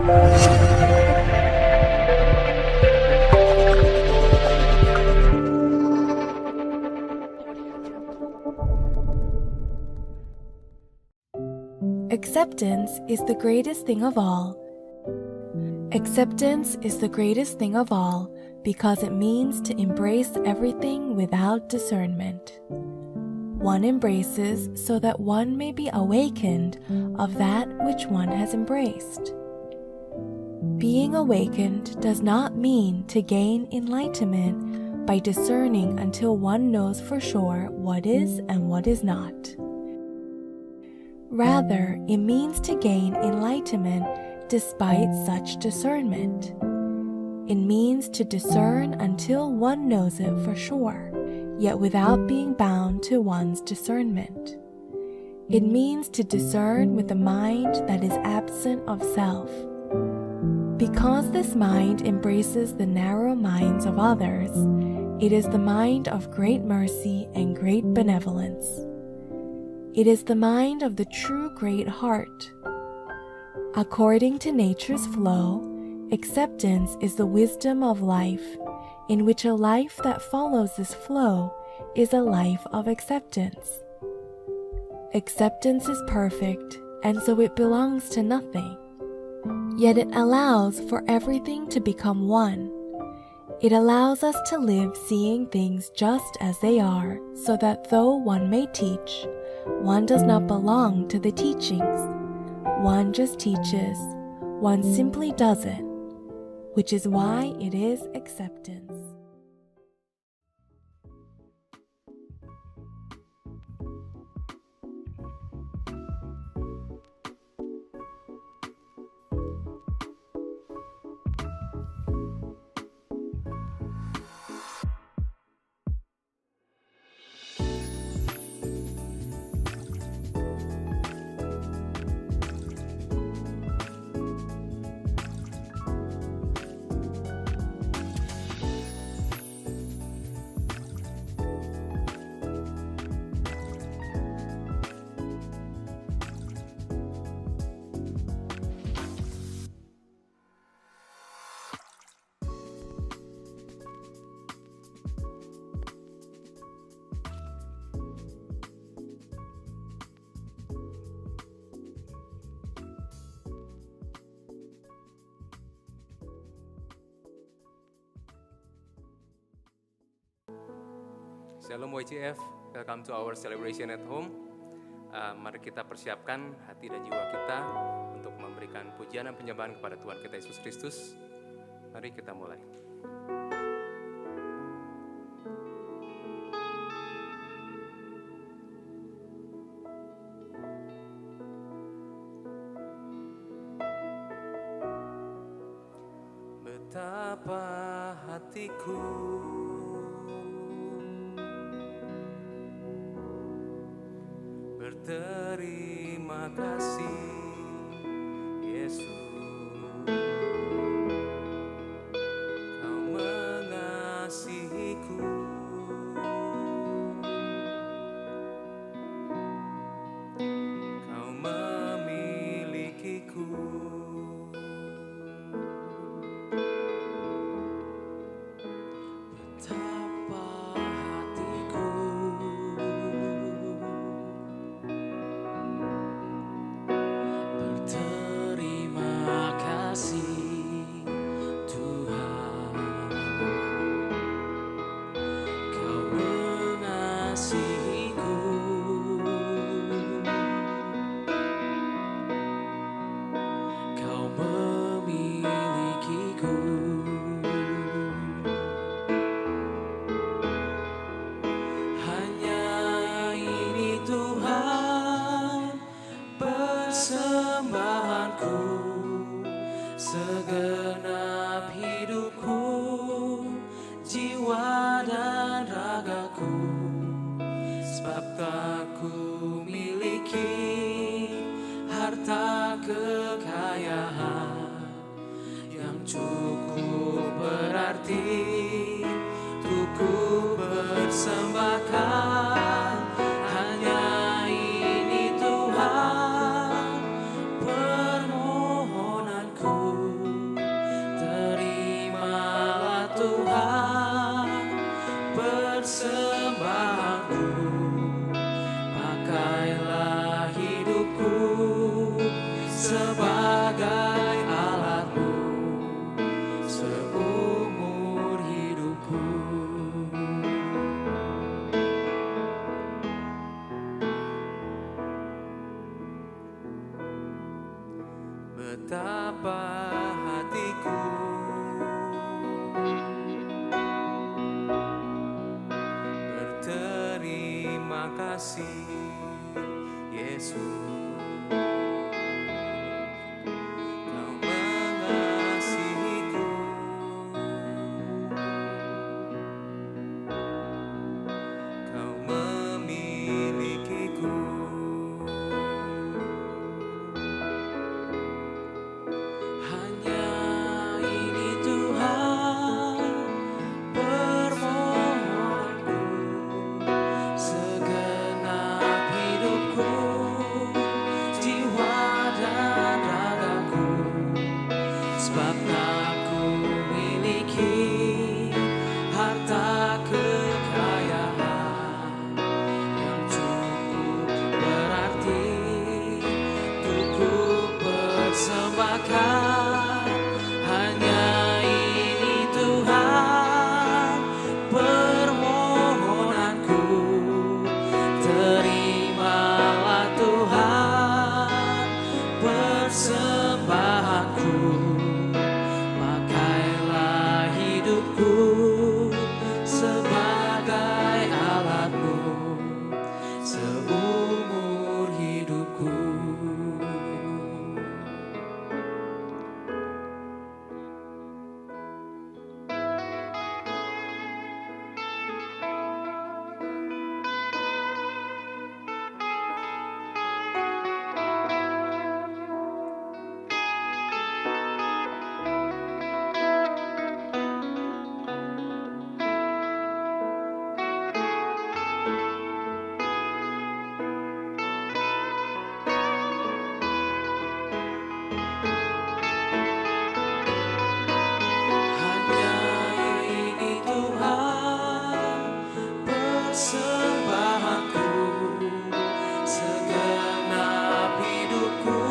Acceptance is the greatest thing of all. Acceptance is the greatest thing of all because it means to embrace everything without discernment. One embraces so that one may be awakened of that which one has embraced. Being awakened does not mean to gain enlightenment by discerning until one knows for sure what is and what is not. Rather, it means to gain enlightenment despite such discernment. It means to discern until one knows it for sure, yet without being bound to one's discernment. It means to discern with a mind that is absent of self. Because this mind embraces the narrow minds of others, it is the mind of great mercy and great benevolence. It is the mind of the true great heart. According to nature's flow, acceptance is the wisdom of life, in which a life that follows this flow is a life of acceptance. Acceptance is perfect, and so it belongs to nothing. Yet it allows for everything to become one. It allows us to live seeing things just as they are, so that though one may teach, one does not belong to the teachings. One just teaches, one simply does it, which is why it is acceptance. Shalom YCF, welcome to our celebration at home. Mari kita persiapkan hati dan jiwa kita untuk memberikan pujian dan penyembahan kepada Tuhan kita Yesus Kristus. Mari kita mulai. Betapa hatiku berterima kasih, Yesus, Kau mengasihiku, Kau memilikiku. Betapa hatiku sebagai alatmu seumur hidupku. Betapa hatiku berterima kasih, Yesus. Kau mengasihiku, Kau memilikiku. Hanya ini Tuhan permohonanku, segenap hidupku, jiwa dan ragaku, sebab tak ku miliki harta kekayaan yang cukup berarti untuk ku persembahkan. Hanya ini Tuhan permohonanku, terimalah Tuhan persembahanku, pakailah hidupku sebagai alatmu seumur hidupku. Hanya ini Tuhan persembahanku, segenap hidupku,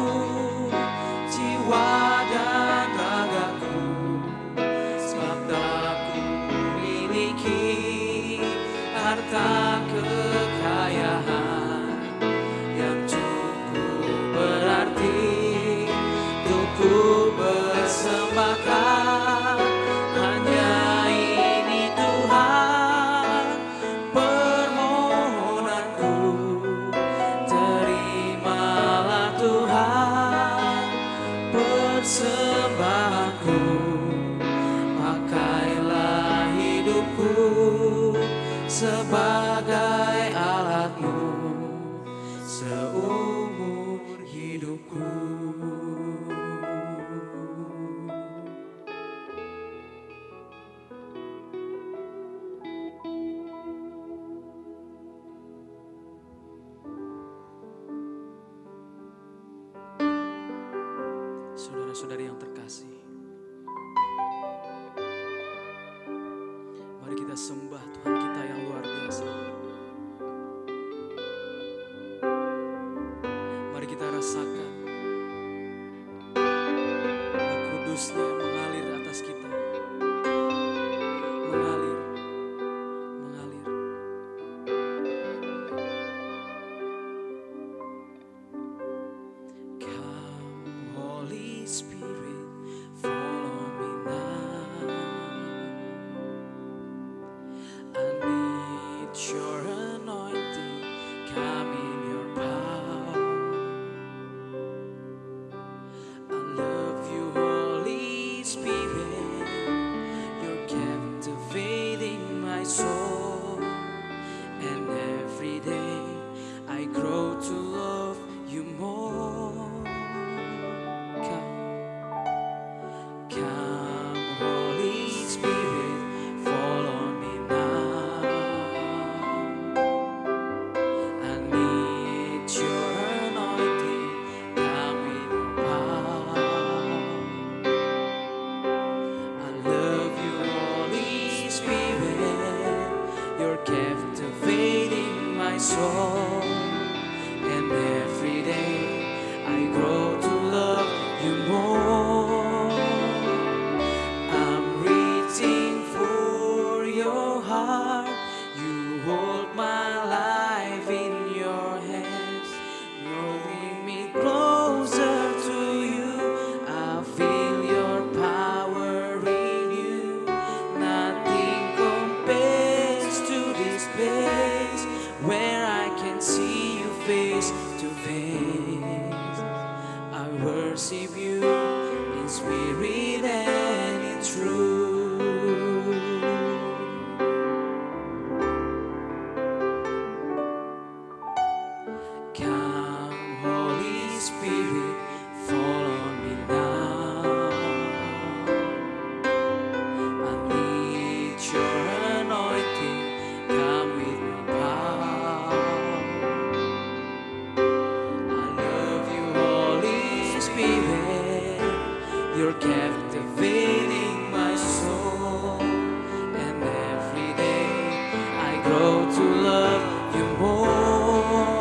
jiwa dan ragaku, sebab tak ku miliki harta kekayaan yang cukup berarti untuk ku persembahkan. Hanya ini Tuhan permohonanku, terimalah Tuhan persembahanku, pakailah hidupku sebagai alatmu seumur hidupku. Saudara-saudari yang terkasih, mari kita sembah Tuhan kita yang luar biasa. Mari kita rasakan Roh Kudusnya mengalir atas kita, mengalir, mengalir. Come Holy Spirit, follow me now. I need your anointing, come in your power. I love you, Holy Spirit, you're captivating my soul. And every day I grow to love you more. Come. spirit and in truth. Come, Holy Spirit, fall on me now. I need your anointing, come with your power. I love you, Holy Spirit, you're captivating my soul. And every day I grow to love you more.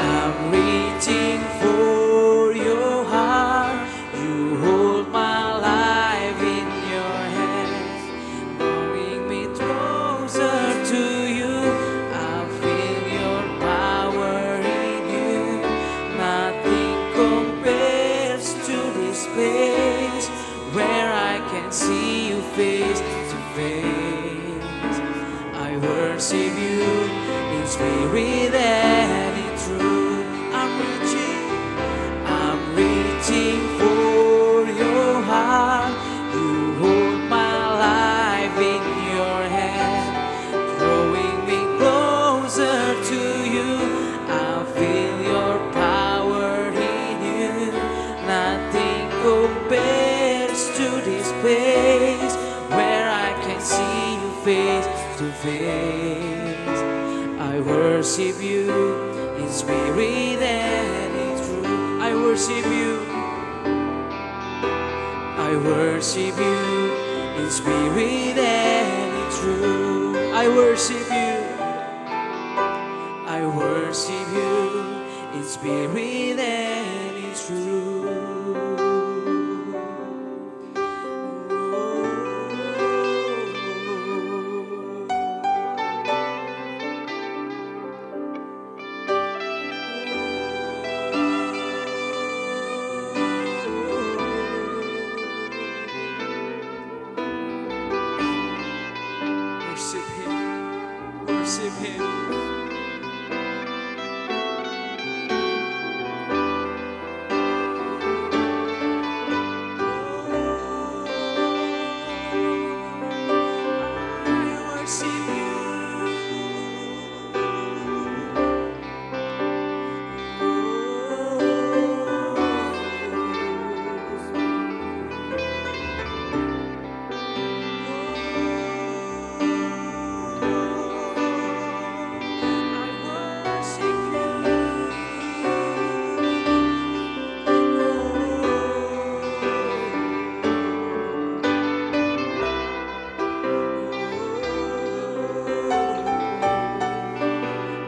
I'm reaching for your heart. You hold my life in your hands, drawing me closer to you. I feel your power in you. Nothing compares to this place where I can see you face to face. I worship you in spirit and in truth. I'm reaching for your heart. You hold my life in your hand, drawing me closer to you. I feel your power in you. Nothing compares to this place where I can see you face to face. I worship you in spirit and in truth. I worship you. I worship you in spirit and in truth. I worship you. I worship you in spirit and in truth. Worship him.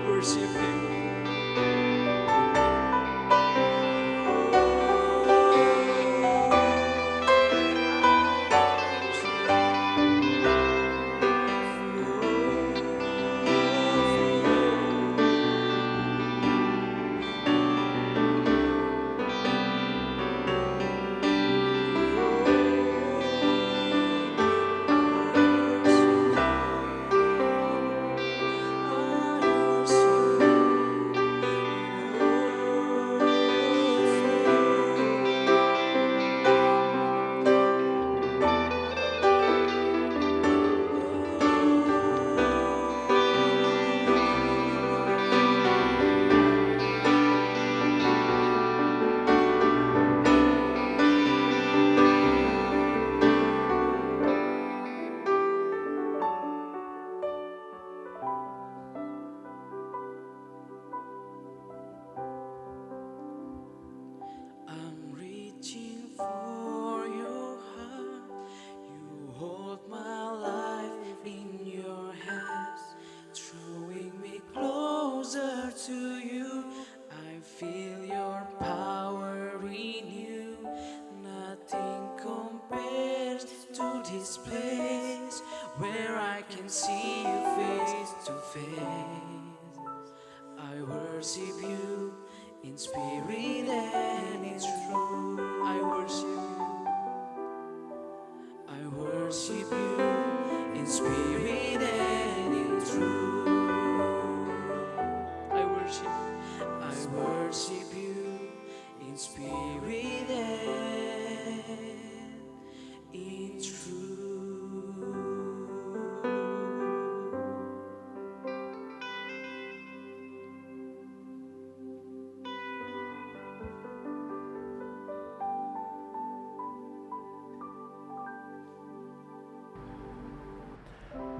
Worship him. I'm reaching for your heart. You hold my life in your hands, drawing me closer to you. I feel your power in you. Nothing compares to this place where I can see you face to face. I worship you in spirit and in truth. I worship you. I worship you in spirit and in truth. I worship you in spirit and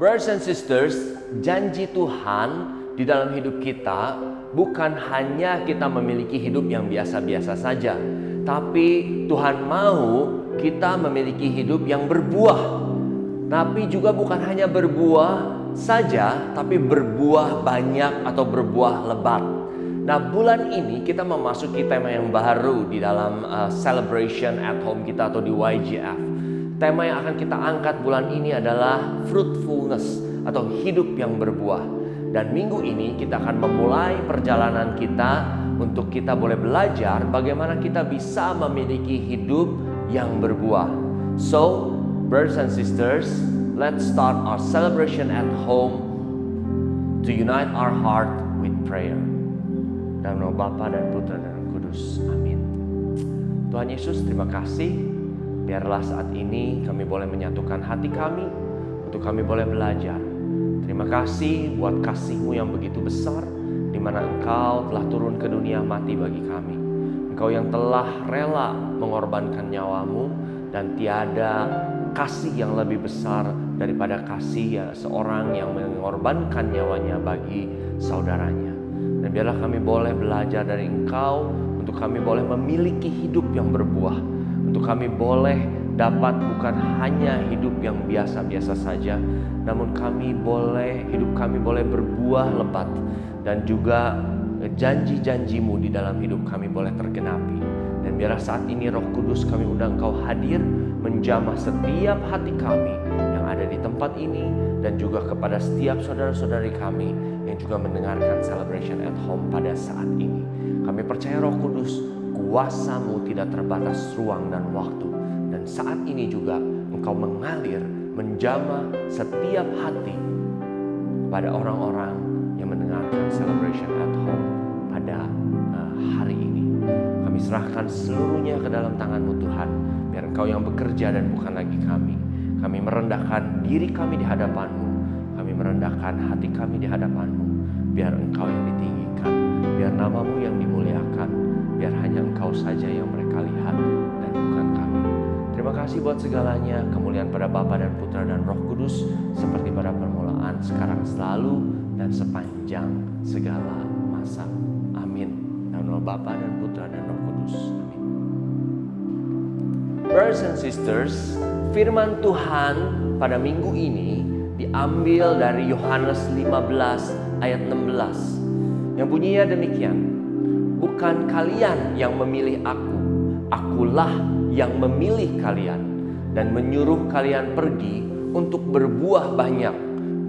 brothers and sisters, janji Tuhan di dalam hidup kita bukan hanya kita memiliki hidup yang biasa-biasa saja, tapi Tuhan mau kita memiliki hidup yang berbuah. Tapi juga bukan hanya berbuah saja, tapi berbuah banyak atau berbuah lebat. Nah, bulan ini kita memasuki tema yang baru di dalam celebration at home kita atau di YGF. Tema yang akan kita angkat bulan ini adalah fruitfulness atau hidup yang berbuah. Dan minggu ini kita akan memulai perjalanan kita untuk kita boleh belajar bagaimana kita bisa memiliki hidup yang berbuah. So, brothers and sisters, let's start our celebration at home to unite our heart with prayer. Dalam nama Bapa dan Putra dan Roh Kudus. Amin. Tuhan Yesus, terima kasih. Biarlah saat ini kami boleh menyatukan hati kami untuk kami boleh belajar. Terima kasih buat kasih-Mu yang begitu besar, di mana Engkau telah turun ke dunia mati bagi kami. Engkau yang telah rela mengorbankan nyawa-Mu, dan tiada kasih yang lebih besar daripada kasih seorang yang mengorbankan nyawanya bagi saudaranya. Dan biarlah kami boleh belajar dari Engkau, untuk kami boleh memiliki hidup yang berbuah, untuk kami boleh dapat bukan hanya hidup yang biasa-biasa saja, namun hidup kami boleh berbuah lebat, dan juga janji-janji-Mu di dalam hidup kami boleh tergenapi. Dan biarlah saat ini Roh Kudus, kami undang Engkau hadir menjamah setiap hati kami yang ada di tempat ini, dan juga kepada setiap saudara-saudari kami yang juga mendengarkan celebration at home pada saat ini. Kami percaya Roh Kudus, kuasa-Mu tidak terbatas ruang dan waktu. Dan saat ini juga Engkau mengalir, menjamah setiap hati pada orang-orang yang mendengarkan celebration at home pada hari ini. Kami serahkan seluruhnya ke dalam tangan-Mu Tuhan. Biar Engkau yang bekerja dan bukan lagi kami. Kami merendahkan diri kami di hadapan-Mu. Kami merendahkan hati kami di hadapan-Mu. Biar Engkau yang ditinggikan, biar nama-Mu yang dimuliakan, biar hanya Engkau saja yang mereka lihat dan bukan kami. Terima kasih buat segalanya. Kemuliaan pada Bapa dan Putra dan Roh Kudus, seperti pada permulaan, sekarang, selalu, dan sepanjang segala masa. Amin. Dalam nama Bapa dan Putra dan Roh Kudus. Amin. Brothers and sisters, firman Tuhan pada minggu ini diambil dari Yohanes 15 ayat 16 yang bunyinya demikian. Bukan kalian yang memilih aku, akulah yang memilih kalian dan menyuruh kalian pergi untuk berbuah banyak,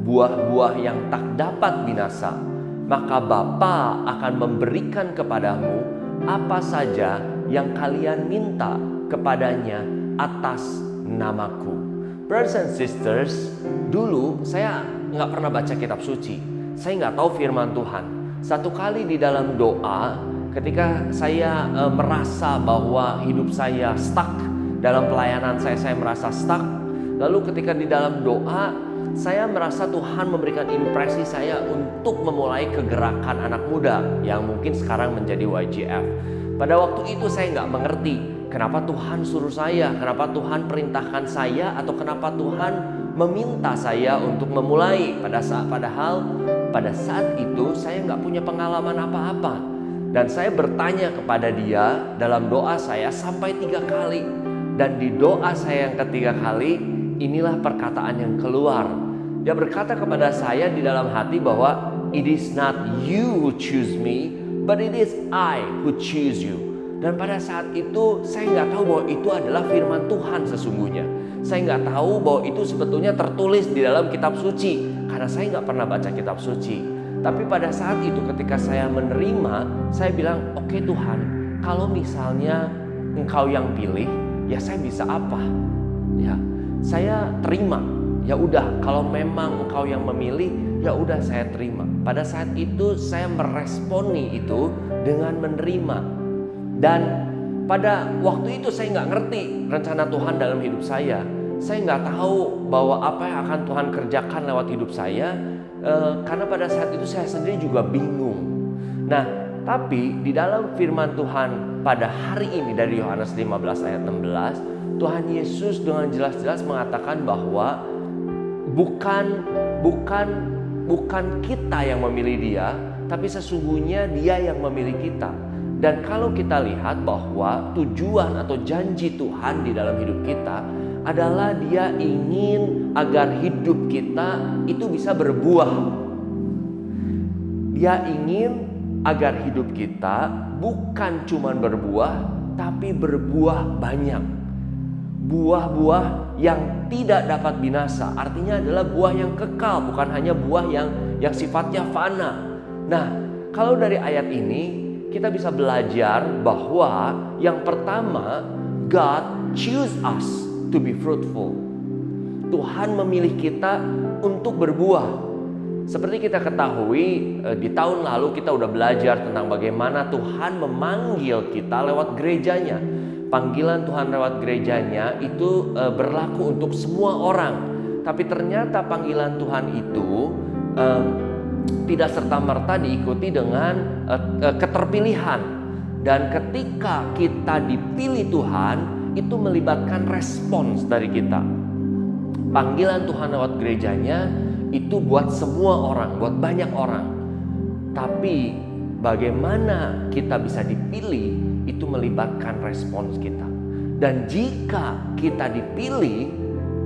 buah-buah yang tak dapat binasa. Maka Bapa akan memberikan kepadamu apa saja yang kalian minta kepadanya atas namaku. Brothers and sisters, dulu saya nggak pernah baca kitab suci. Saya nggak tahu firman Tuhan. Satu kali di dalam doa, ketika saya merasa bahwa hidup saya stuck, dalam pelayanan saya merasa stuck. Lalu ketika di dalam doa, saya merasa Tuhan memberikan impresi saya untuk memulai kegerakan anak muda yang mungkin sekarang menjadi YGF. Pada waktu itu saya nggak mengerti kenapa Tuhan suruh saya, kenapa Tuhan perintahkan saya, atau kenapa Tuhan meminta saya untuk memulai. Padahal pada saat itu saya nggak punya pengalaman apa-apa. Dan saya bertanya kepada Dia dalam doa saya sampai 3 kali. Dan di doa saya yang ketiga kali, inilah perkataan yang keluar. Dia berkata kepada saya di dalam hati bahwa it is not you who choose me, but it is I who choose you. Dan pada saat itu saya nggak tahu bahwa itu adalah firman Tuhan sesungguhnya. Saya nggak tahu bahwa itu sebetulnya tertulis di dalam kitab suci, karena saya nggak pernah baca kitab suci. Tapi pada saat itu ketika saya menerima, saya bilang, oke Tuhan, kalau misalnya Engkau yang pilih, ya saya bisa apa? Ya, saya terima. Ya udah, kalau memang Engkau yang memilih, ya udah saya terima. Pada saat itu saya meresponi itu dengan menerima. Dan pada waktu itu saya nggak ngerti rencana Tuhan dalam hidup saya. Saya nggak tahu bahwa apa yang akan Tuhan kerjakan lewat hidup saya. Karena pada saat itu saya sendiri juga bingung. Nah, tapi di dalam firman Tuhan pada hari ini dari Yohanes 15 ayat 16, Tuhan Yesus dengan jelas-jelas mengatakan bahwa bukan kita yang memilih dia, tapi sesungguhnya dia yang memilih kita. Dan kalau kita lihat bahwa tujuan atau janji Tuhan di dalam hidup kita adalah dia ingin agar hidup kita itu bisa berbuah. Dia ingin agar hidup kita bukan cuma berbuah, tapi berbuah banyak. Buah-buah yang tidak dapat binasa, artinya adalah buah yang kekal, bukan hanya buah yang sifatnya fana. Nah, kalau dari ayat ini kita bisa belajar bahwa yang pertama, God choose us to be fruitful. Tuhan memilih kita untuk berbuah. Seperti kita ketahui, di tahun lalu kita udah belajar tentang bagaimana Tuhan memanggil kita lewat gerejanya. Panggilan Tuhan lewat gerejanya itu berlaku untuk semua orang. Tapi ternyata panggilan Tuhan itu tidak serta-merta diikuti dengan keterpilihan. Dan ketika kita dipilih Tuhan, itu melibatkan respons dari kita. Panggilan Tuhan lewat gerejanya itu buat semua orang, buat banyak orang. Tapi bagaimana kita bisa dipilih, itu melibatkan respons kita. Dan jika kita dipilih,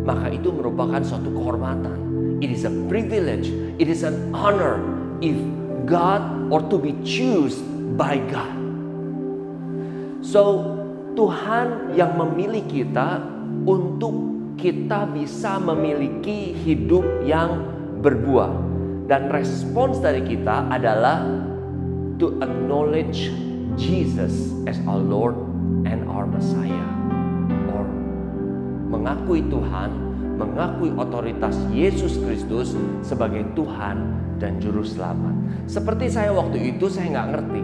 maka itu merupakan suatu kehormatan. It is a privilege, it is an honor if God or to be chosen by God. So, Tuhan yang memilih kita untuk kita bisa memiliki hidup yang berbuah. Dan respons dari kita adalah to acknowledge Jesus as our Lord and our Messiah. Or mengakui Tuhan, mengakui otoritas Yesus Kristus sebagai Tuhan dan Juru Selamat. Seperti saya waktu itu, saya nggak ngerti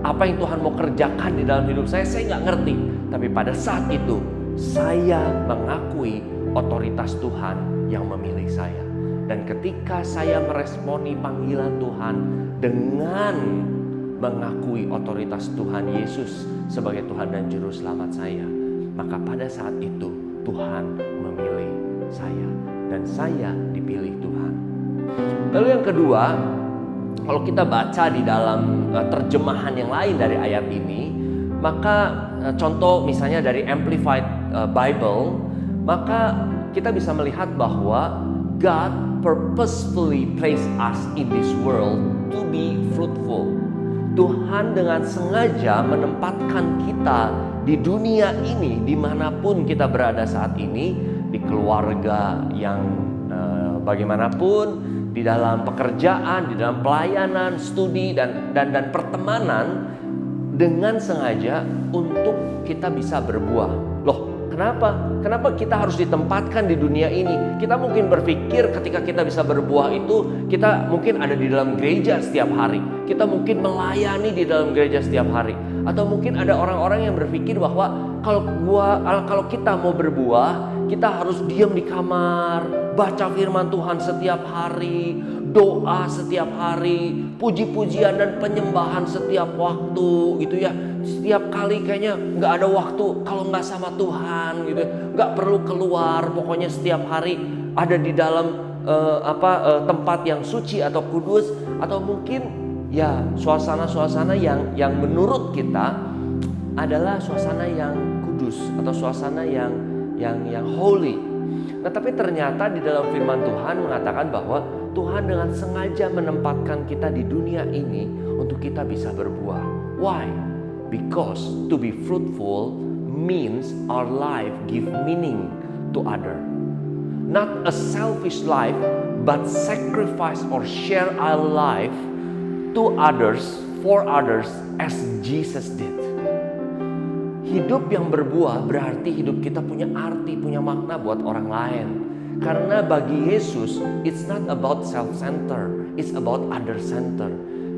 apa yang Tuhan mau kerjakan di dalam hidup saya nggak ngerti. Tapi pada saat itu, saya mengakui otoritas Tuhan yang memilih saya. Dan ketika saya meresponi panggilan Tuhan dengan mengakui otoritas Tuhan Yesus sebagai Tuhan dan Juru Selamat saya, maka pada saat itu Tuhan memilih saya dan saya dipilih Tuhan. Lalu yang kedua, kalau kita baca di dalam terjemahan yang lain dari ayat ini, maka contoh misalnya dari Amplified Bible, maka kita bisa melihat bahwa God purposefully placed us in this world to be fruitful. Tuhan dengan sengaja menempatkan kita di dunia ini, dimanapun kita berada saat ini, di keluarga yang bagaimanapun, di dalam pekerjaan, di dalam pelayanan, studi dan pertemanan, dengan sengaja untuk kita bisa berbuah. Loh, Kenapa kita harus ditempatkan di dunia ini? Kita mungkin berpikir ketika kita bisa berbuah itu, kita mungkin ada di dalam gereja setiap hari. Kita mungkin melayani di dalam gereja setiap hari. Atau mungkin ada orang-orang yang berpikir bahwa kalau kita mau berbuah, kita harus diam di kamar, baca firman Tuhan setiap hari, doa setiap hari, puji-pujian dan penyembahan setiap waktu gitu ya. Setiap kali kayaknya nggak ada waktu kalau nggak sama Tuhan gitu, nggak perlu keluar, pokoknya setiap hari ada di dalam tempat yang suci atau kudus, atau mungkin ya suasana-suasana yang menurut kita adalah suasana yang kudus atau suasana yang holy. Nah, tapi ternyata di dalam firman Tuhan mengatakan bahwa Tuhan dengan sengaja menempatkan kita di dunia ini untuk kita bisa berbuah. Why? Because to be fruitful means our life give meaning to other. Not a selfish life, but sacrifice or share our life to others, for others, as Jesus did. Hidup yang berbuah berarti hidup kita punya arti, punya makna buat orang lain. Karena bagi Yesus, it's not about self-centered, it's about other-centered.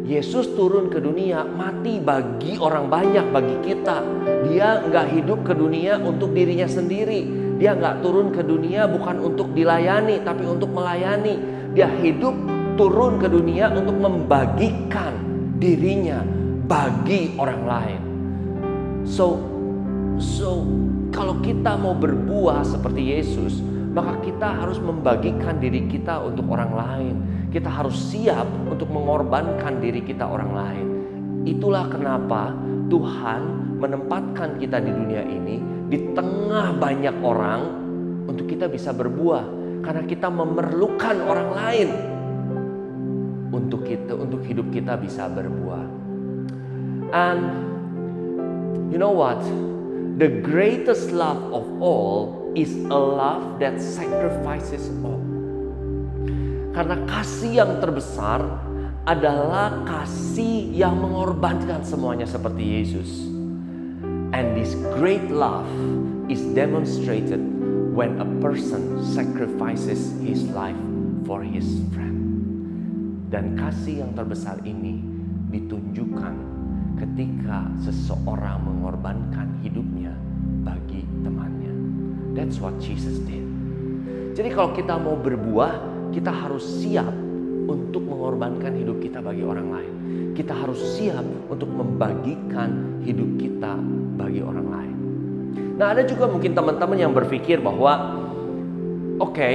Yesus turun ke dunia, mati bagi orang banyak, bagi kita. Dia nggak hidup ke dunia untuk dirinya sendiri. Dia nggak turun ke dunia bukan untuk dilayani, tapi untuk melayani. Dia hidup turun ke dunia untuk membagikan dirinya bagi orang lain. So kalau kita mau berbuah seperti Yesus, maka kita harus membagikan diri kita untuk orang lain. Kita harus siap untuk mengorbankan diri kita orang lain. Itulah kenapa Tuhan menempatkan kita di dunia ini di tengah banyak orang untuk kita bisa berbuah, karena kita memerlukan orang lain untuk hidup kita bisa berbuah. And you know what? The greatest love of all is a love that sacrifices all. Karena kasih yang terbesar adalah kasih yang mengorbankan semuanya seperti Yesus. And this great love is demonstrated when a person sacrifices his life for his friend. Dan kasih yang terbesar ini ditunjukkan ketika seseorang mengorbankan hidupnya bagi temannya. That's what Jesus did. Jadi kalau kita mau berbuah, kita harus siap untuk mengorbankan hidup kita bagi orang lain. Kita harus siap untuk membagikan hidup kita bagi orang lain. Nah, ada juga mungkin teman-teman yang berpikir bahwa oke,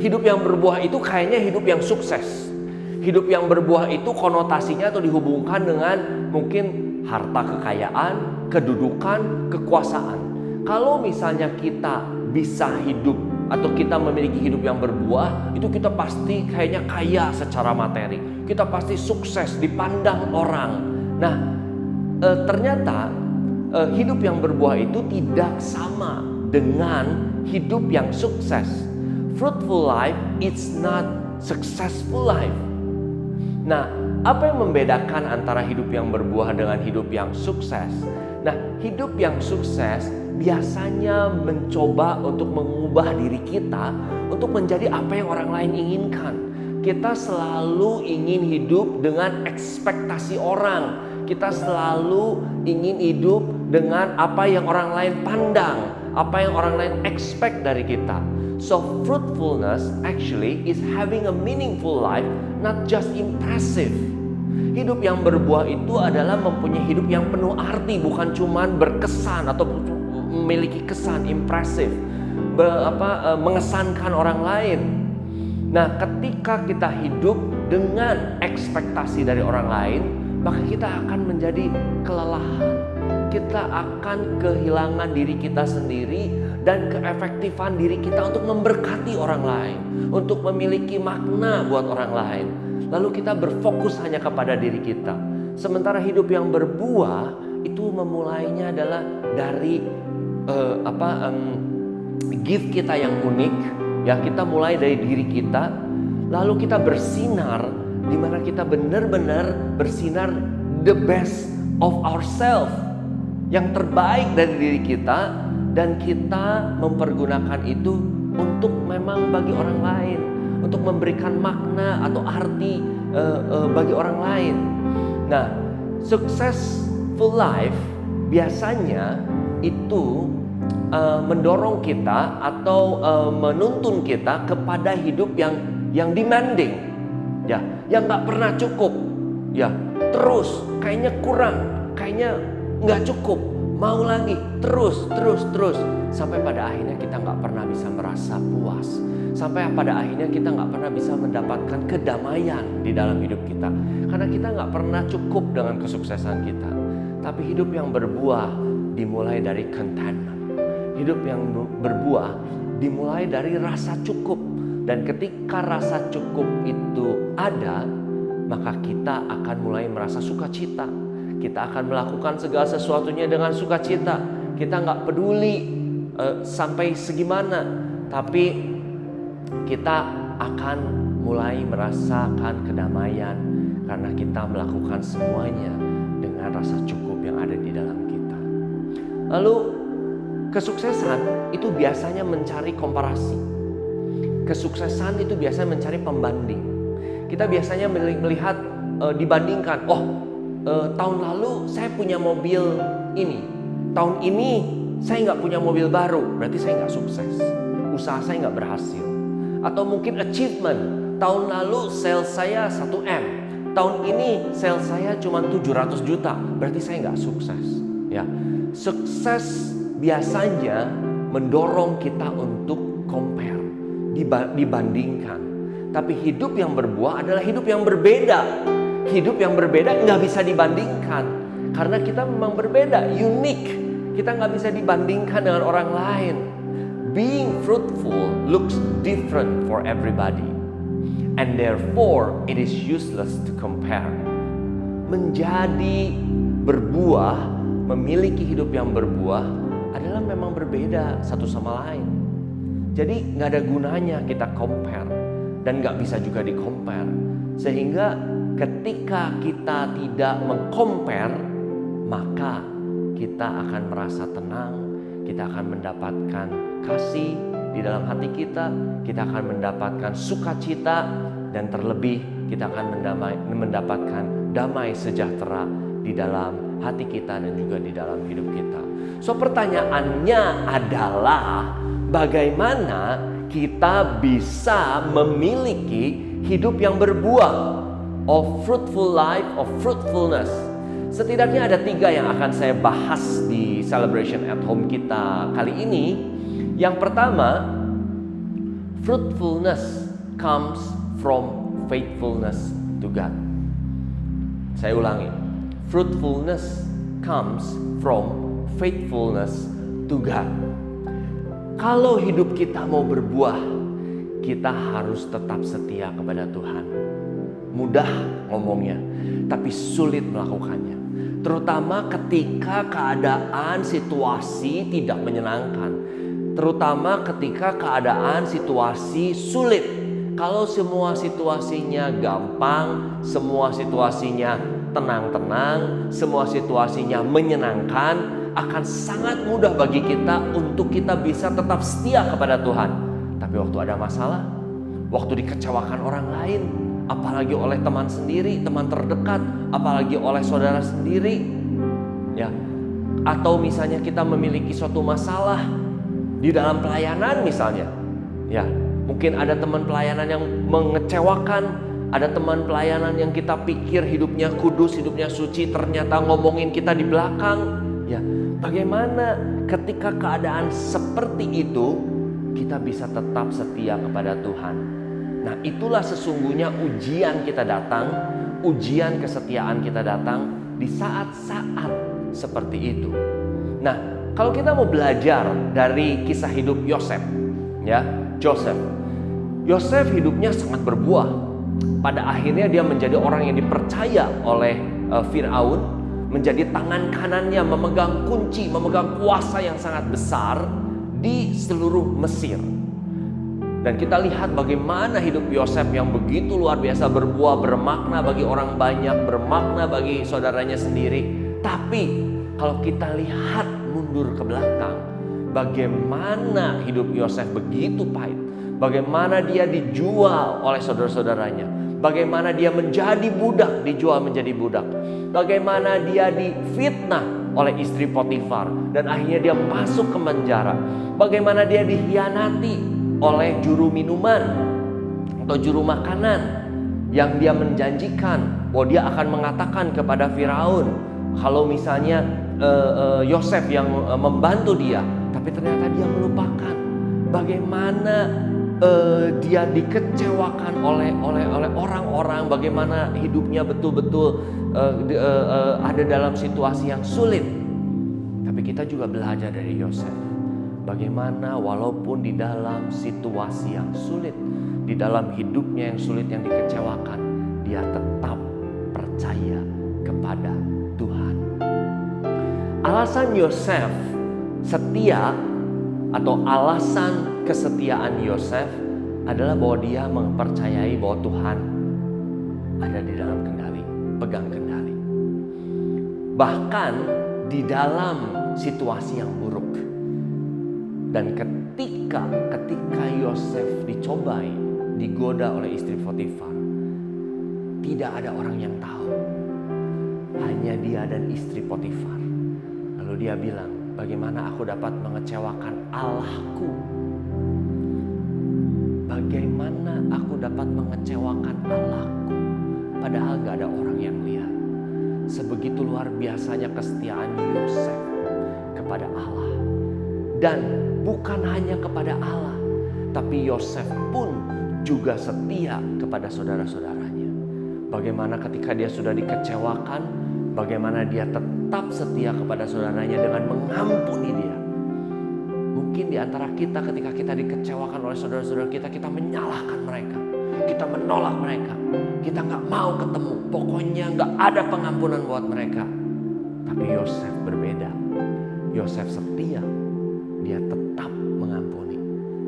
hidup yang berbuah itu kayaknya hidup yang sukses. Hidup yang berbuah itu konotasinya atau dihubungkan dengan mungkin harta kekayaan, kedudukan, kekuasaan. Kalau misalnya kita bisa hidup atau kita memiliki hidup yang berbuah, itu kita pasti kayaknya kaya secara materi. Kita pasti sukses dipandang orang. Nah, ternyata hidup yang berbuah itu tidak sama dengan hidup yang sukses. Fruitful life is not successful life. Nah, apa yang membedakan antara hidup yang berbuah dengan hidup yang sukses? Nah, hidup yang sukses biasanya mencoba untuk mengubah diri kita untuk menjadi apa yang orang lain inginkan. Kita selalu ingin hidup dengan ekspektasi orang. Kita selalu ingin hidup dengan apa yang orang lain pandang, apa yang orang lain expect dari kita. So fruitfulness actually is having a meaningful life, not just impressive. Hidup yang berbuah itu adalah mempunyai hidup yang penuh arti, bukan cuman berkesan atau memiliki kesan impressive, mengesankan orang lain. Nah, ketika kita hidup dengan ekspektasi dari orang lain, maka kita akan menjadi kelelahan. Kita akan kehilangan diri kita sendiri dan keefektifan diri kita untuk memberkati orang lain, untuk memiliki makna buat orang lain. Lalu kita berfokus hanya kepada diri kita. Sementara hidup yang berbuah itu memulainya adalah dari gift kita yang unik. Ya, kita mulai dari diri kita, lalu kita bersinar di mana kita benar-benar bersinar the best of ourselves, yang terbaik dari diri kita, dan kita mempergunakan itu untuk memang bagi orang lain, untuk memberikan makna atau arti bagi orang lain. Nah, successful life biasanya itu mendorong kita atau menuntun kita kepada hidup yang demanding, ya, yang nggak pernah cukup, ya, terus kayaknya kurang, kayaknya nggak cukup, mau lagi, terus sampai pada akhirnya kita nggak pernah bisa merasa puas, sampai pada akhirnya kita nggak pernah bisa mendapatkan kedamaian di dalam hidup kita, karena kita nggak pernah cukup dengan kesuksesan kita. Tapi hidup yang berbuah dimulai dari contentment. Hidup yang berbuah dimulai dari rasa cukup. Dan ketika rasa cukup itu ada, maka kita akan mulai merasa sukacita. Kita akan melakukan segala sesuatunya dengan sukacita. Kita nggak peduli sampai segimana, tapi kita akan mulai merasakan kedamaian karena kita melakukan semuanya dengan rasa cukup yang ada di dalam kita. Lalu kesuksesan itu biasanya mencari komparasi. Kesuksesan itu biasanya mencari pembanding. Kita biasanya melihat dibandingkan. Tahun lalu saya punya mobil ini. Tahun ini saya nggak punya mobil baru. Berarti saya nggak sukses. Usaha saya nggak berhasil. Atau mungkin achievement. Tahun lalu sales saya 1M. Tahun ini sales saya cuma 700 juta. Berarti saya nggak sukses. Ya, sukses biasanya mendorong kita untuk compare, dibandingkan. Tapi hidup yang berbuah adalah hidup yang berbeda. Hidup yang berbeda nggak bisa dibandingkan. Karena kita memang berbeda, unik. Kita nggak bisa dibandingkan dengan orang lain. Being fruitful looks different for everybody. And therefore, it is useless to compare. Menjadi berbuah, memiliki hidup yang berbuah adalah memang berbeda satu sama lain. Jadi nggak ada gunanya kita compare dan nggak bisa juga di-compare. Sehingga ketika kita tidak meng-compare, maka kita akan merasa tenang, kita akan mendapatkan kasih di dalam hati kita akan mendapatkan sukacita, dan terlebih kita akan mendapatkan damai sejahtera di dalam hati kita dan juga di dalam hidup kita. So pertanyaannya adalah bagaimana kita bisa memiliki hidup yang berbuah, of fruitful life, of fruitfulness. Setidaknya ada 3 yang akan saya bahas di Celebration at Home kita kali ini. Yang pertama, fruitfulness comes from faithfulness to God. Saya ulangi, fruitfulness comes from faithfulness to God. Kalau hidup kita mau berbuah, kita harus tetap setia kepada Tuhan. Mudah ngomongnya, tapi sulit melakukannya. Terutama ketika keadaan situasi tidak menyenangkan. Terutama ketika keadaan situasi sulit. Kalau semua situasinya gampang, semua situasinya tenang-tenang, semua situasinya menyenangkan, akan sangat mudah bagi kita untuk kita bisa tetap setia kepada Tuhan. Tapi waktu ada masalah, waktu dikecewakan orang lain, apalagi oleh teman sendiri, teman terdekat, apalagi oleh saudara sendiri, ya, atau misalnya kita memiliki suatu masalah di dalam pelayanan misalnya, ya, mungkin ada teman pelayanan yang mengecewakan, ada teman pelayanan yang kita pikir hidupnya kudus, hidupnya suci, ternyata ngomongin kita di belakang, ya. Bagaimana ketika keadaan seperti itu kita bisa tetap setia kepada Tuhan? Nah, itulah sesungguhnya ujian kita datang, ujian kesetiaan kita datang di saat-saat seperti itu. Nah, kalau kita mau belajar dari kisah hidup Yosef, ya, Yosef hidupnya sangat berbuah. Pada akhirnya dia menjadi orang yang dipercaya oleh Firaun, menjadi tangan kanannya, memegang kunci, memegang kuasa yang sangat besar di seluruh Mesir. Dan kita lihat bagaimana hidup Yosef yang begitu luar biasa berbuah, bermakna bagi orang banyak, bermakna bagi saudaranya sendiri. Tapi kalau kita lihat mundur ke belakang, bagaimana hidup Yosef begitu pahit, bagaimana dia dijual oleh saudara-saudaranya, bagaimana dia menjadi budak, dijual menjadi budak, bagaimana dia difitnah oleh istri Potifar dan akhirnya dia masuk ke penjara, bagaimana dia dikhianati oleh juru minuman atau juru makanan yang dia menjanjikan bahwa dia akan mengatakan kepada Firaun kalau misalnya Yosef yang membantu dia, tapi ternyata dia melupakan bagaimana dia dikecewakan oleh orang-orang, bagaimana hidupnya betul-betul ada dalam situasi yang sulit. Tapi kita juga belajar dari Yosef, bagaimana walaupun di dalam situasi yang sulit, di dalam hidupnya yang sulit, yang dikecewakan, dia tetap percaya kepada Tuhan. Alasan Yosef setia atau alasan kesetiaan Yosef adalah bahwa dia mempercayai bahwa Tuhan ada di dalam kendali, pegang kendali. Bahkan di dalam situasi yang buruk. Dan ketika Yosef dicobai, digoda oleh istri Potifar, tidak ada orang yang tahu, hanya dia dan istri Potifar. Lalu dia bilang, bagaimana aku dapat mengecewakan Allahku? Bagaimana aku dapat mengecewakan Allahku? Padahal gak ada orang yang lihat. Sebegitu luar biasanya kesetiaan Yosef kepada Allah. Dan bukan hanya kepada Allah, Tapi Yosef pun juga setia kepada saudara-saudaranya. Bagaimana ketika dia sudah dikecewakan, bagaimana dia tetap setia kepada saudaranya dengan mengampuni dia. Mungkin di antara kita ketika kita dikecewakan oleh saudara-saudara kita, kita menyalahkan mereka, kita menolak mereka, kita nggak mau ketemu, pokoknya nggak ada pengampunan buat mereka. Tapi Yosef berbeda. Yosef setia, dia tetap mengampuni,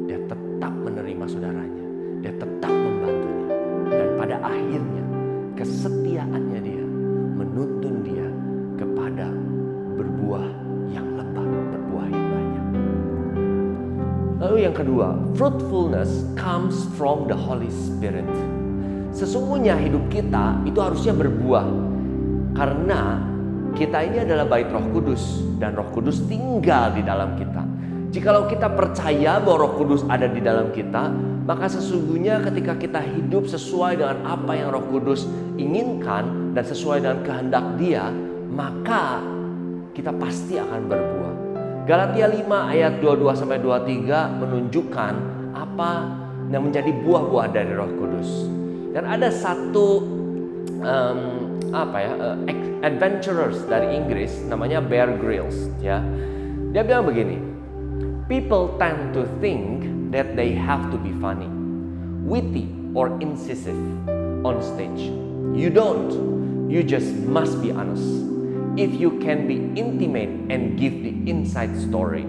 dia tetap menerima saudaranya, dia tetap membantunya. Dan pada akhirnya kesetiaannya dia menuntun dia kepada berbuah yang lebat, berbuah yang banyak. Lalu yang kedua, fruitfulness comes from the Holy Spirit. Sesungguhnya hidup kita itu harusnya berbuah, karena kita ini adalah bait Roh Kudus dan Roh Kudus tinggal di dalam kita. Jikalau kita percaya bahwa Roh Kudus ada di dalam kita, maka sesungguhnya ketika kita hidup sesuai dengan apa yang Roh Kudus inginkan dan sesuai dengan kehendak Dia, maka kita pasti akan berbuah. Galatia 5 ayat 22-23 menunjukkan apa yang menjadi buah-buah dari Roh Kudus. Dan ada satu adventurers dari Inggris namanya Bear Grylls, ya. Dia bilang begini, people tend to think that they have to be funny, witty or incisive on stage. You don't. You just must be honest. If you can be intimate and give the inside story,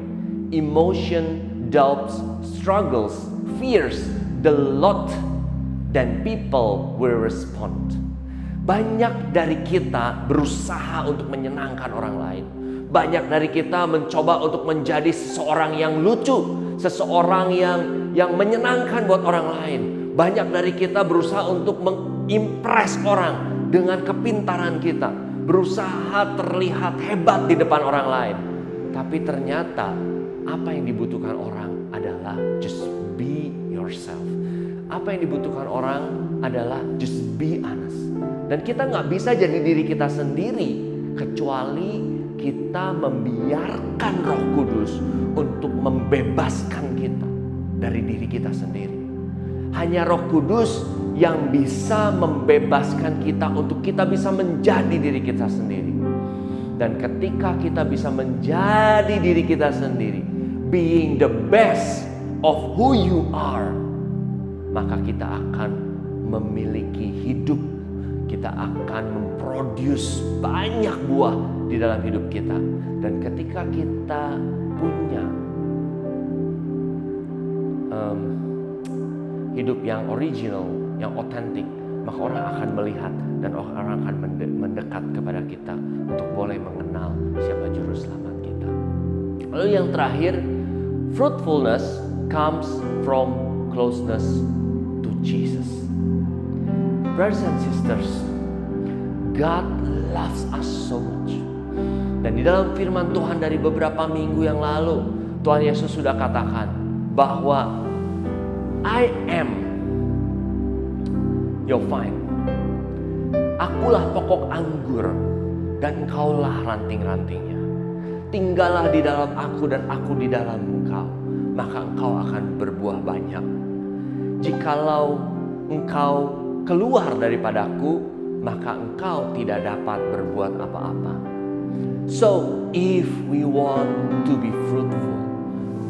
emotion, doubts, struggles, fears, the lot, then people will respond. Banyak dari kita berusaha untuk menyenangkan orang lain. Banyak dari kita mencoba untuk menjadi seseorang yang lucu, seseorang yang menyenangkan buat orang lain. Banyak dari kita berusaha untuk mengimpress orang dengan kepintaran kita, berusaha terlihat hebat di depan orang lain. Tapi ternyata apa yang dibutuhkan orang adalah just be yourself. Apa yang dibutuhkan orang adalah just be honest. Dan kita nggak bisa jadi diri kita sendiri kecuali kita membiarkan Roh Kudus untuk membebaskan kita dari diri kita sendiri. Hanya Roh Kudus yang bisa membebaskan kita untuk kita bisa menjadi diri kita sendiri. Dan ketika kita bisa menjadi diri kita sendiri, being the best of who you are, maka kita akan memiliki hidup. Kita akan memproduce banyak buah di dalam hidup kita. Dan ketika kita punya hidup yang original, yang otentik, maka orang akan melihat dan orang akan mendekat kepada kita untuk boleh mengenal siapa juru selamat kita. Lalu yang terakhir, fruitfulness comes from closeness to Jesus. Brothers and sisters, God loves us so much. Dan di dalam firman Tuhan dari beberapa minggu yang lalu, Tuhan Yesus sudah katakan bahwa I am your vine. Akulah pokok anggur dan engkaulah ranting-rantingnya. Tinggallah di dalam aku dan aku di dalam engkau, maka engkau akan berbuah banyak. Jikalau engkau keluar daripadaku, maka engkau tidak dapat berbuat apa-apa. So, if we want to be fruitful,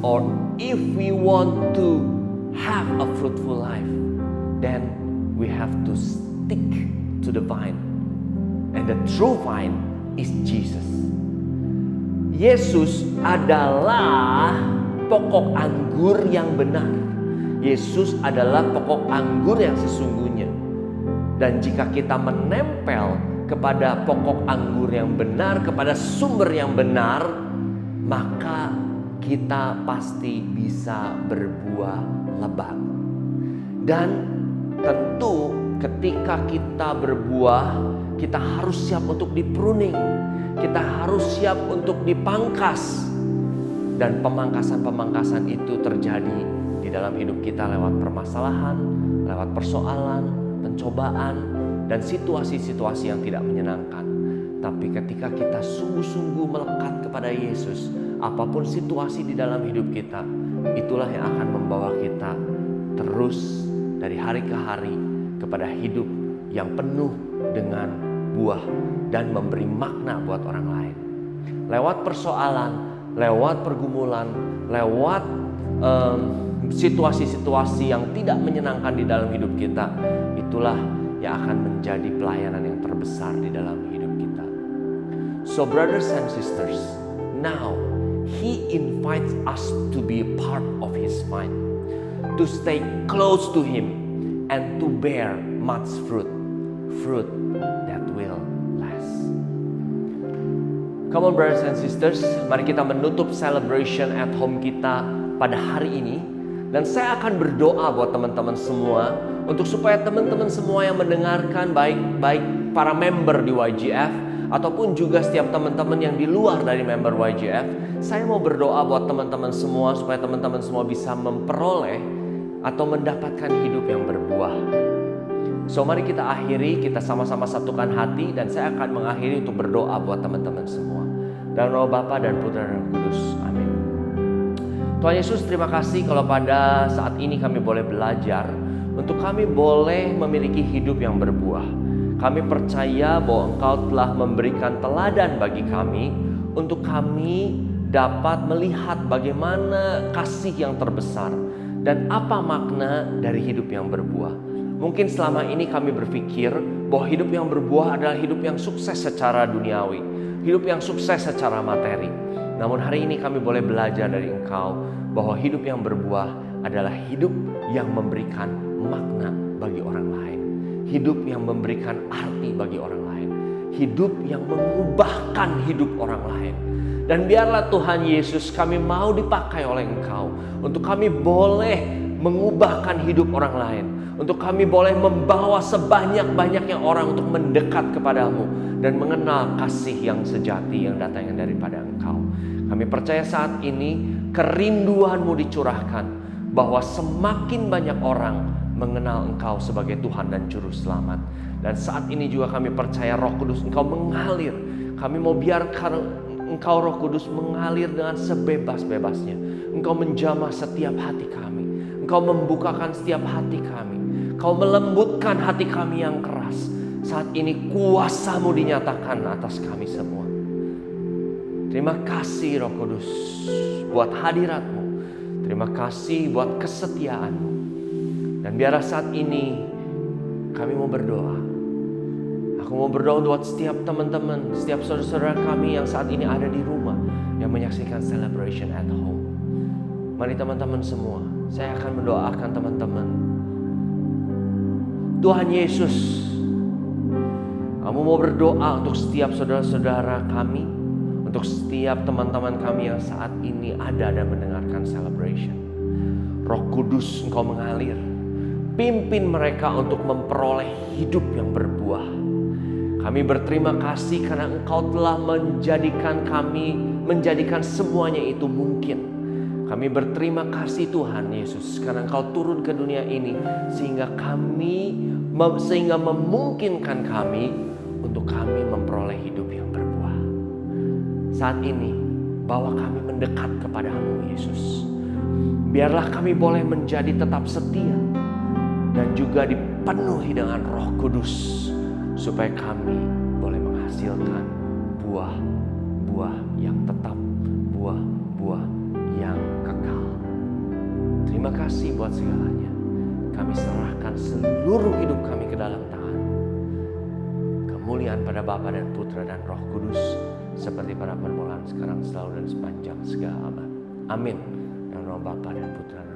or if we want to have a fruitful life, then we have to stick to the vine. And the true vine is Jesus. Yesus adalah pokok anggur yang benar. Yesus adalah pokok anggur yang sesungguhnya. Dan jika kita menempel kepada pokok anggur yang benar, kepada sumber yang benar, maka kita pasti bisa berbuah lebat. Dan tentu ketika kita berbuah, kita harus siap untuk dipruning. Kita harus siap untuk dipangkas. Dan pemangkasan-pemangkasan itu terjadi di dalam hidup kita lewat permasalahan, lewat persoalan, pencobaan, dan situasi-situasi yang tidak menyenangkan. Tapi ketika kita sungguh-sungguh melekat kepada Yesus, apapun situasi di dalam hidup kita, itulah yang akan membawa kita terus dari hari ke hari kepada hidup yang penuh dengan buah dan memberi makna buat orang lain. Lewat persoalan, lewat pergumulan, lewat situasi-situasi yang tidak menyenangkan di dalam hidup kita, itulah yang akan menjadi pelayanan yang terbesar di dalam hidup kita. So brothers and sisters, now He invites us to be a part of His mind, to stay close to Him and to bear much fruit that will last. Come on brothers and sisters, mari kita menutup celebration at home kita pada hari ini. Dan saya akan berdoa buat teman-teman semua, untuk supaya teman-teman semua yang mendengarkan, baik para member di YGF ataupun juga setiap teman-teman yang di luar dari member YGF, saya mau berdoa buat teman-teman semua supaya teman-teman semua bisa memperoleh atau mendapatkan hidup yang berbuah. So mari kita akhiri, kita sama-sama satukan hati, dan saya akan mengakhiri untuk berdoa buat teman-teman semua. Dalam nama Bapa dan Putra dan Roh Kudus. Amin. Tuhan Yesus, terima kasih kalau pada saat ini kami boleh belajar untuk kami boleh memiliki hidup yang berbuah. Kami percaya bahwa Engkau telah memberikan teladan bagi kami untuk kami dapat melihat bagaimana kasih yang terbesar dan apa makna dari hidup yang berbuah. Mungkin selama ini kami berpikir bahwa hidup yang berbuah adalah hidup yang sukses secara duniawi, hidup yang sukses secara materi. Namun hari ini kami boleh belajar dari Engkau bahwa hidup yang berbuah adalah hidup yang memberikan makna bagi orang lain, hidup yang memberikan arti bagi orang lain, hidup yang mengubahkan hidup orang lain. Dan biarlah Tuhan Yesus, kami mau dipakai oleh Engkau untuk kami boleh mengubahkan hidup orang lain, untuk kami boleh membawa sebanyak-banyaknya orang untuk mendekat kepadamu dan mengenal kasih yang sejati yang datangnya daripada Engkau. Kami percaya saat ini kerinduan-Mu dicurahkan bahwa semakin banyak orang mengenal Engkau sebagai Tuhan dan Juru Selamat. Dan saat ini juga kami percaya Roh Kudus Engkau mengalir. Kami mau biarkan Engkau Roh Kudus mengalir dengan sebebas-bebasnya. Engkau menjamah setiap hati kami. Engkau membukakan setiap hati kami. Engkau melembutkan hati kami yang keras. Saat ini kuasa-Mu dinyatakan atas kami semua. Terima kasih Roh Kudus buat hadirat-Mu. Terima kasih buat kesetiaan-Mu. Dan biarlah saat ini kami mau berdoa. Aku mau berdoa buat setiap teman-teman, setiap saudara-saudara kami yang saat ini ada di rumah, yang menyaksikan celebration at home. Mari teman-teman semua, saya akan mendoakan teman-teman. Tuhan Yesus, kamu mau berdoa untuk setiap saudara-saudara kami, untuk setiap teman-teman kami yang saat ini ada dan mendengarkan celebration. Roh Kudus Engkau mengalir, pimpin mereka untuk memperoleh hidup yang berbuah. Kami berterima kasih karena Engkau telah menjadikan semuanya itu mungkin. Kami berterima kasih Tuhan Yesus karena Engkau turun ke dunia ini sehingga memungkinkan kami untuk kami memperoleh hidup yang berbuah. Saat ini bawa kami mendekat kepada-Mu Yesus. Biarlah kami boleh menjadi tetap setia dan juga dipenuhi dengan Roh Kudus supaya kami boleh menghasilkan buah-buah yang tetap, buah-buah yang kekal. Terima kasih buat segalanya. Kami serahkan seluruh hidup kami ke dalam tangan. Kemuliaan pada Bapa dan Putra dan Roh Kudus seperti pada permulaan, sekarang, selalu dan sepanjang segala abad. Amin. Dalam nama Bapa dan Putra dan